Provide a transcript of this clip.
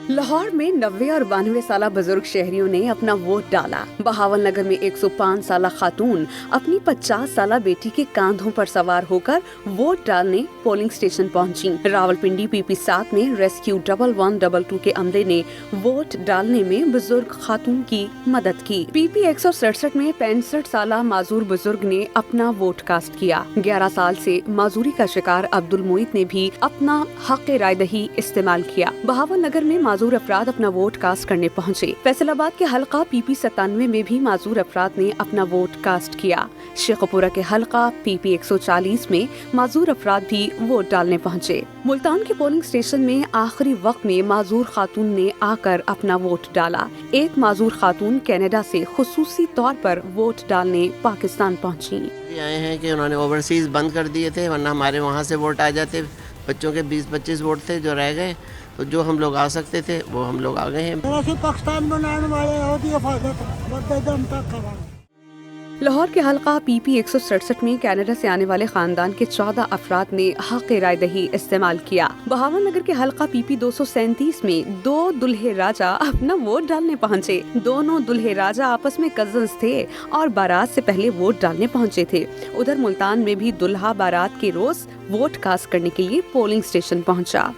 लाहौर में 90 और 92 साल बुजुर्ग शहरियों ने अपना वोट डाला। बहावल नगर में 105 साल खातून अपनी 50 साल बेटी के कांधों पर सवार होकर वोट डालने पोलिंग स्टेशन पहुंची। रावलपिंडी PP 7 में रेस्क्यू 1122 के अमले ने वोट डालने में बुजुर्ग खातून की मदद की। PP 167 में 65 साल माजूर बुजुर्ग ने अपना वोट कास्ट किया। 11 साल से माजूरी का शिकार अब्दुल मोइत ने भी अपना हक राय दही इस्तेमाल किया। बहावल नगर में माजूर अफराद अपना वोट कास्ट करने पहुंचे। फैसलाबाद के हलका PP 97 में भी माजूर अफराद ने अपना वोट कास्ट किया। शेखपुरा के हलका PP 140 में माजूर अफराद भी वोट डालने पहुंचे। मुल्तान के पोलिंग स्टेशन में आखिरी वक्त में माजूर खातून ने आकर अपना वोट डाला। एक माजूर खातून कनाडा से खुसूसी तौर पर वोट डालने पाकिस्तान पहुंची। आए हैं कि उन्होंने ओवरसीज बंद कर दिए थे, वरना हमारे वहाँ से वोट आ जाते। बच्चों के 20-25 वोट थे जो रह गए, तो जो हम लोग आ सकते थे वो हम लोग आ गए हैं। पाकिस्तान बनाने वाले लाहौर के हलका PP 167 में कनाडा से आने वाले खानदान के 14 अफराद ने हक राय दही इस्तेमाल किया। बहावल नगर के हलका PP 237 में 2 दुल्हे राजा अपना वोट डालने पहुंचे। दोनों दुल्हे राजा आपस में कजन्स थे और बारात से पहले वोट डालने पहुंचे थे। उधर मुल्तान में भी दुल्हा बारात के रोज वोट कास्ट करने के लिए पोलिंग स्टेशन पहुंचा।